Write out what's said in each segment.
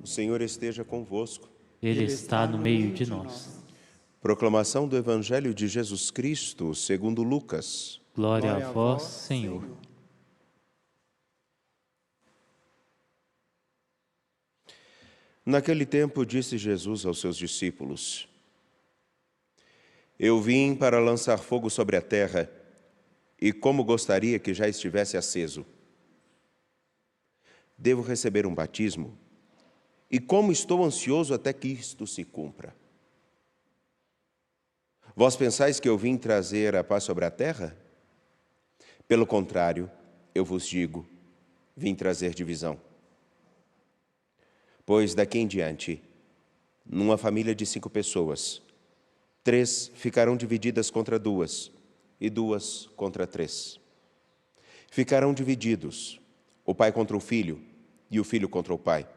O Senhor esteja convosco. Ele está no meio de nós. Proclamação do Evangelho de Jesus Cristo, segundo Lucas. Glória a vós, Senhor. Naquele tempo disse Jesus aos seus discípulos: Eu vim para lançar fogo sobre a terra, e como gostaria que já estivesse aceso. Devo receber um batismo, e como estou ansioso até que isto se cumpra. Vós pensais que eu vim trazer a paz sobre a terra? Pelo contrário, eu vos digo, vim trazer divisão. Pois daqui em diante, numa família de 5 pessoas, 3 ficarão divididas contra 2, e 2 contra 3. Ficarão divididos, o pai contra o filho, e o filho contra o pai.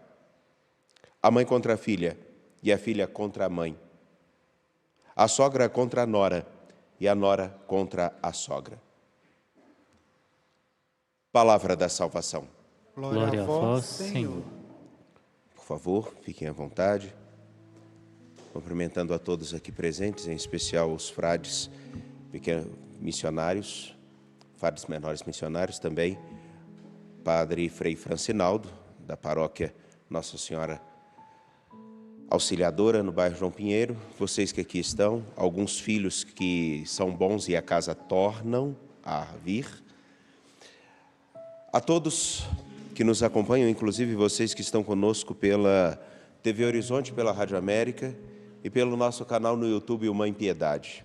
A mãe contra a filha, e a filha contra a mãe. A sogra contra a nora, e a nora contra a sogra. Palavra da salvação. Glória a vós, Senhor. Por favor, fiquem à vontade. Cumprimentando a todos aqui presentes, em especial os frades missionários, frades menores missionários também, Padre Frei Francinaldo, da paróquia Nossa Senhora Auxiliadora, no bairro João Pinheiro, vocês que aqui estão, alguns filhos que são bons e a casa tornam a vir. A todos que nos acompanham, inclusive vocês que estão conosco pela TV Horizonte, pela Rádio América e pelo nosso canal no YouTube, o Mãe Piedade.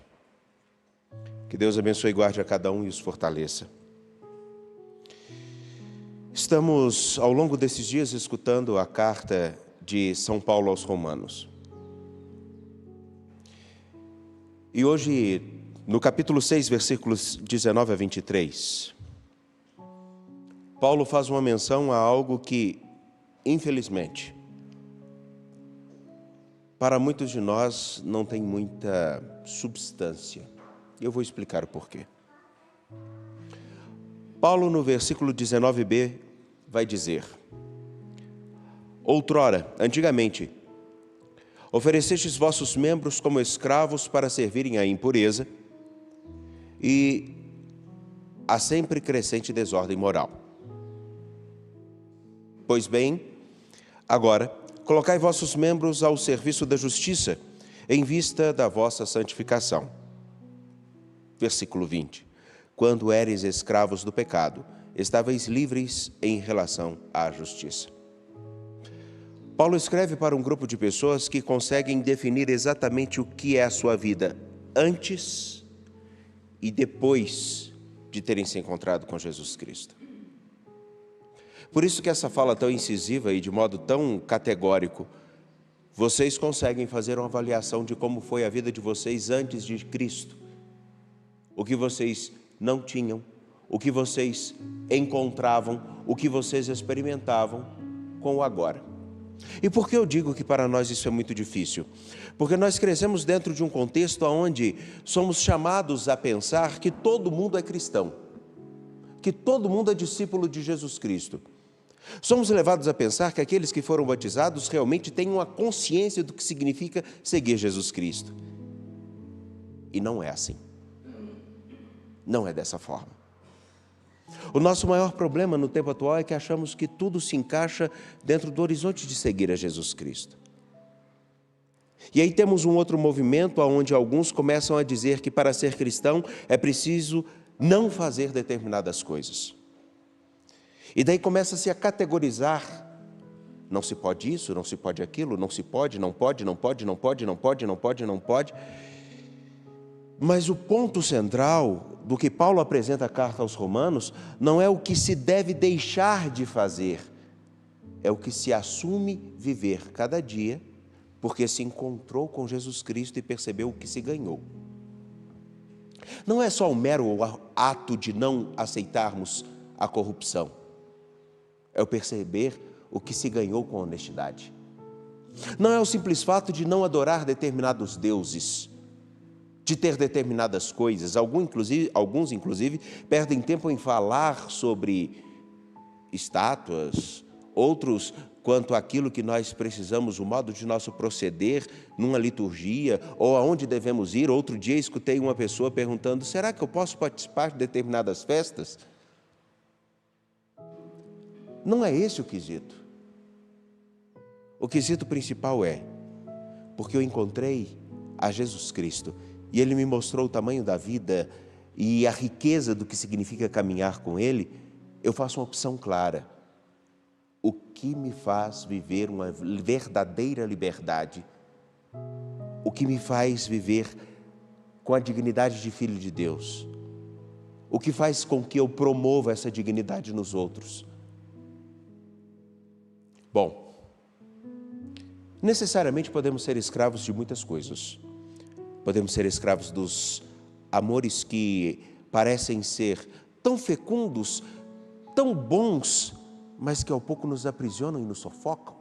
Que Deus abençoe e guarde a cada um e os fortaleça. Estamos, ao longo desses dias, escutando a carta de São Paulo aos Romanos. E hoje, no capítulo 6, versículos 19 a 23, Paulo faz uma menção a algo que, infelizmente, para muitos de nós não tem muita substância. Eu vou explicar o porquê. Paulo, no versículo 19b, vai dizer: Outrora, antigamente, oferecestes vossos membros como escravos para servirem à impureza e à sempre crescente desordem moral. Pois bem, agora, colocai vossos membros ao serviço da justiça, em vista da vossa santificação. Versículo 20. Quando éreis escravos do pecado, estáveis livres em relação à justiça. Paulo escreve para um grupo de pessoas que conseguem definir exatamente o que é a sua vida antes e depois de terem se encontrado com Jesus Cristo. Por isso que essa fala tão incisiva e de modo tão categórico, vocês conseguem fazer uma avaliação de como foi a vida de vocês antes de Cristo. O que vocês não tinham, o que vocês encontravam, o que vocês experimentavam com o agora. E por que eu digo que para nós isso é muito difícil? Porque nós crescemos dentro de um contexto onde somos chamados a pensar que todo mundo é cristão, que todo mundo é discípulo de Jesus Cristo. Somos levados a pensar que aqueles que foram batizados realmente têm uma consciência do que significa seguir Jesus Cristo. E não é assim. Não é dessa forma. O nosso maior problema no tempo atual é que achamos que tudo se encaixa dentro do horizonte de seguir a Jesus Cristo. E aí temos um outro movimento onde alguns começam a dizer que para ser cristão é preciso não fazer determinadas coisas. E daí começa-se a categorizar: não se pode isso, não se pode aquilo, não se pode, não pode, não pode, não pode, não pode, não pode, não pode. Mas o ponto central do que Paulo apresenta a carta aos Romanos não é o que se deve deixar de fazer, é o que se assume viver cada dia, porque se encontrou com Jesus Cristo e percebeu o que se ganhou. Não é só o mero ato de não aceitarmos a corrupção, é o perceber o que se ganhou com a honestidade. Não é o simples fato de não adorar determinados deuses, de ter determinadas coisas. Alguns, inclusive, perdem tempo em falar sobre estátuas outros quanto àquilo que nós precisamos, o modo de nosso proceder numa liturgia, ou aonde devemos ir. Outro dia escutei uma pessoa perguntando: será que eu posso participar de determinadas festas? Não é esse o quesito. O quesito principal é: porque eu encontrei a Jesus Cristo e Ele me mostrou o tamanho da vida e a riqueza do que significa caminhar com Ele, eu faço uma opção clara. O que me faz viver uma verdadeira liberdade? O que me faz viver com a dignidade de filho de Deus? O que faz com que eu promova essa dignidade nos outros? Bom, necessariamente podemos ser escravos de muitas coisas. Podemos ser escravos dos amores que parecem ser tão fecundos, tão bons, mas que ao pouco nos aprisionam e nos sufocam.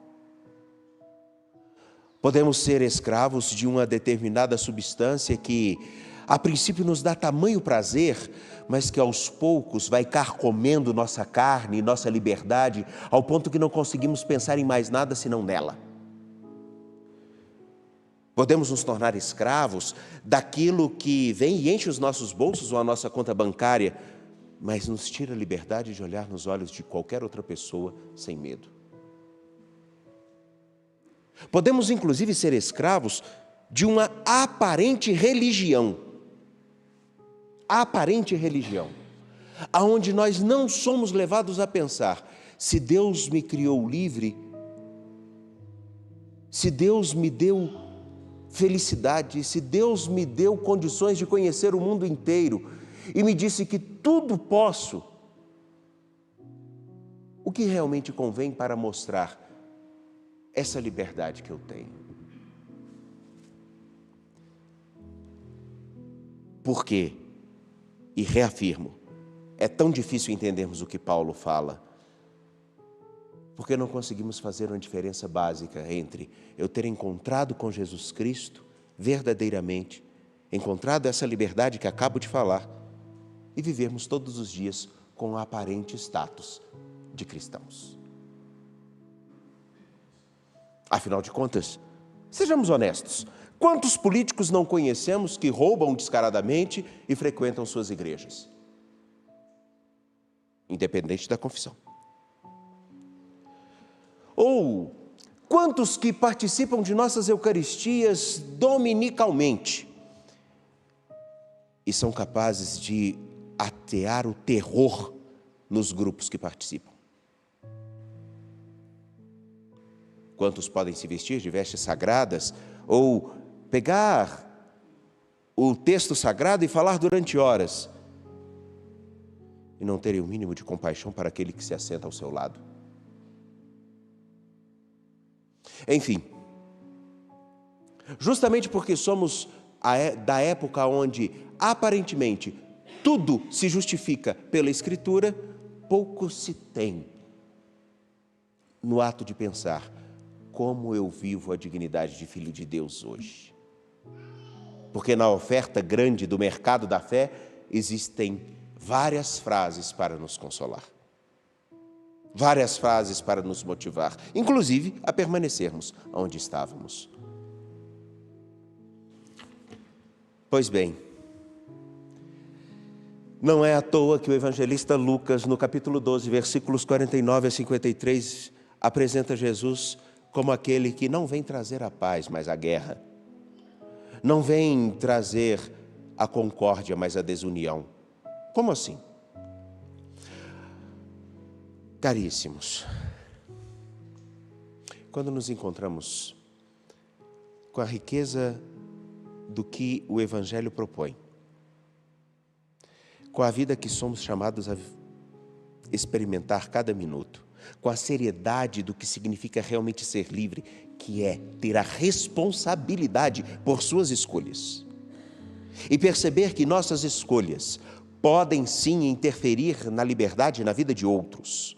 Podemos ser escravos de uma determinada substância que a princípio nos dá tamanho prazer, mas que aos poucos vai carcomendo nossa carne e nossa liberdade, ao ponto que não conseguimos pensar em mais nada senão nela. Podemos nos tornar escravos daquilo que vem e enche os nossos bolsos ou a nossa conta bancária, mas nos tira a liberdade de olhar nos olhos de qualquer outra pessoa sem medo. Podemos inclusive ser escravos de uma aparente religião, aonde nós não somos levados a pensar: se Deus me criou livre, se Deus me deu felicidade, se Deus me deu condições de conhecer o mundo inteiro e me disse que tudo posso, o que realmente convém para mostrar essa liberdade que eu tenho? Por quê? E reafirmo, é tão difícil entendermos o que Paulo fala, porque não conseguimos fazer uma diferença básica entre eu ter encontrado com Jesus Cristo verdadeiramente, encontrado essa liberdade que acabo de falar, e vivermos todos os dias com o aparente status de cristãos. Afinal de contas, sejamos honestos, quantos políticos não conhecemos que roubam descaradamente e frequentam suas igrejas? Independente da confissão. Ou quantos que participam de nossas eucaristias dominicalmente e são capazes de atear o terror nos grupos que participam? Quantos podem se vestir de vestes sagradas ou pegar o texto sagrado e falar durante horas e não terem o mínimo de compaixão para aquele que se assenta ao seu lado? Enfim, justamente porque somos da época onde aparentemente tudo se justifica pela Escritura, pouco se tem no ato de pensar: como eu vivo a dignidade de filho de Deus hoje? Porque na oferta grande do mercado da fé existem várias frases para nos consolar, várias frases para nos motivar, inclusive a permanecermos onde estávamos. Pois bem, não é à toa que o evangelista Lucas, no capítulo 12, versículos 49 a 53, apresenta Jesus como aquele que não vem trazer a paz, mas a guerra. Não vem trazer a concórdia, mas a desunião. Como assim? Caríssimos, quando nos encontramos com a riqueza do que o Evangelho propõe, com a vida que somos chamados a experimentar cada minuto, com a seriedade do que significa realmente ser livre, que é ter a responsabilidade por suas escolhas, e perceber que nossas escolhas podem sim interferir na liberdade e na vida de outros.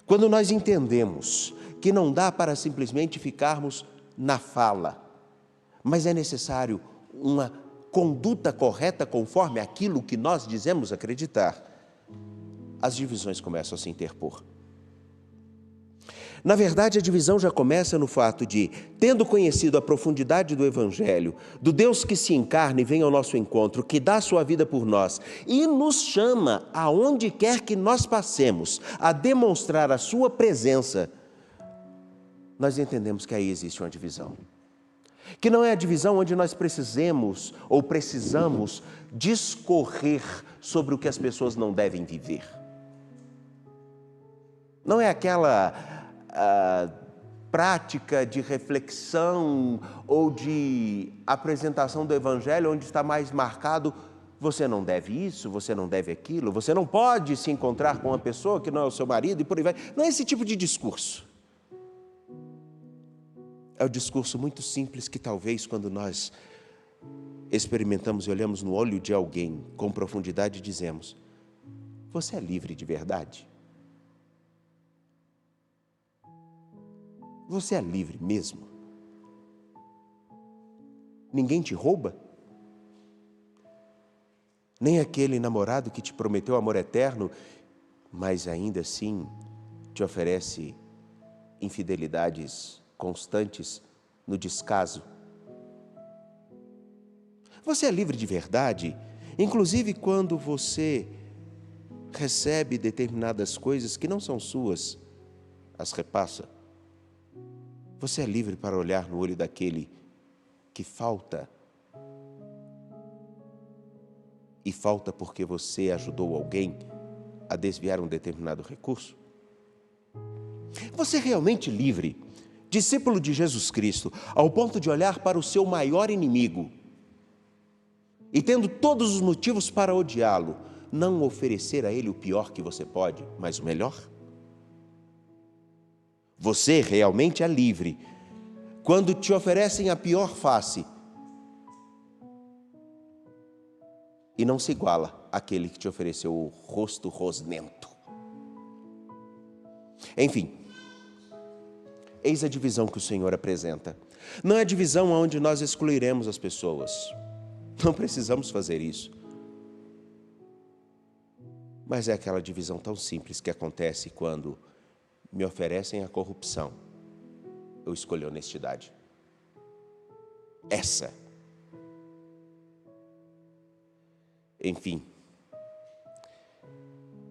Quando nós entendemos que não dá para simplesmente ficarmos na fala, mas é necessário uma conduta correta conforme aquilo que nós dizemos acreditar, as divisões começam a se interpor. Na verdade, a divisão já começa no fato de, tendo conhecido a profundidade do Evangelho, do Deus que se encarna e vem ao nosso encontro, que dá a sua vida por nós e nos chama, aonde quer que nós passemos, a demonstrar a sua presença, nós entendemos que aí existe uma divisão. Que não é a divisão onde nós precisamos discorrer sobre o que as pessoas não devem viver. Não é aquela prática de reflexão ou de apresentação do Evangelho onde está mais marcado: você não deve isso, você não deve aquilo, você não pode se encontrar com uma pessoa que não é o seu marido e por aí vai. Não é esse tipo de discurso. É o discurso muito simples que talvez quando nós experimentamos e olhamos no olho de alguém com profundidade dizemos: você é livre de verdade? Você é livre mesmo? Ninguém te rouba? Nem aquele namorado que te prometeu amor eterno, mas ainda assim te oferece infidelidades constantes no descaso. Você é livre de verdade, inclusive quando você recebe determinadas coisas que não são suas, as repassa. Você é livre para olhar no olho daquele que falta, e falta porque você ajudou alguém a desviar um determinado recurso? Você é realmente livre, discípulo de Jesus Cristo, ao ponto de olhar para o seu maior inimigo e, tendo todos os motivos para odiá-lo, não oferecer a ele o pior que você pode, mas o melhor? Você realmente é livre quando te oferecem a pior face e não se iguala àquele que te ofereceu o rosto rosnento. Enfim, eis a divisão que o Senhor apresenta. Não é a divisão onde nós excluiremos as pessoas. Não precisamos fazer isso. Mas é aquela divisão tão simples que acontece quando me oferecem a corrupção, eu escolho a honestidade. Essa. Enfim.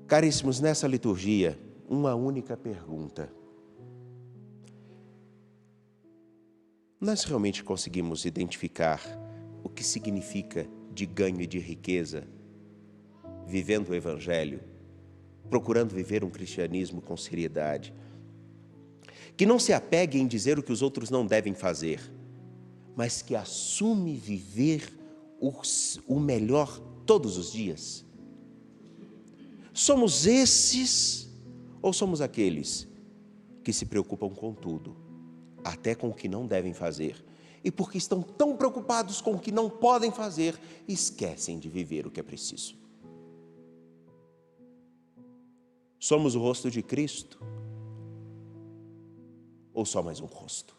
Caríssimos, nessa liturgia, uma única pergunta. Nós realmente conseguimos identificar o que significa de ganho e de riqueza, vivendo o Evangelho, procurando viver um cristianismo com seriedade, que não se apegue em dizer o que os outros não devem fazer, mas que assume viver o melhor todos os dias? Somos esses ou somos aqueles que se preocupam com tudo, até com o que não devem fazer, e porque estão tão preocupados com o que não podem fazer, esquecem de viver o que é preciso? Somos o rosto de Cristo? Ou só mais um rosto?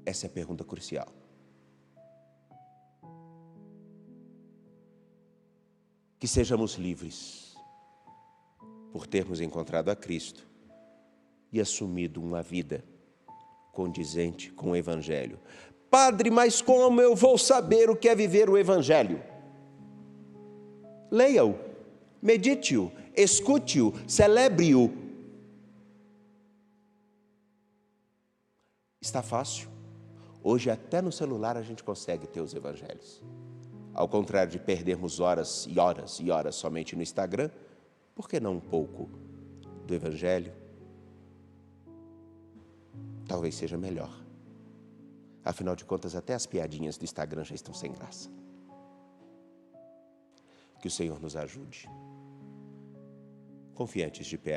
Essa é a pergunta crucial. Que sejamos livres por termos encontrado a Cristo e assumido uma vida condizente com o Evangelho. Padre, mas como eu vou saber o que é viver o Evangelho? Leia-o, medite-o, escute-o, celebre-o. Está fácil. Hoje até no celular a gente consegue ter os evangelhos. Ao contrário de perdermos horas e horas e horas somente no Instagram, por que não um pouco do Evangelho? Talvez seja melhor. Afinal de contas, até as piadinhas do Instagram já estão sem graça. Que o Senhor nos ajude. Confiantes de pé,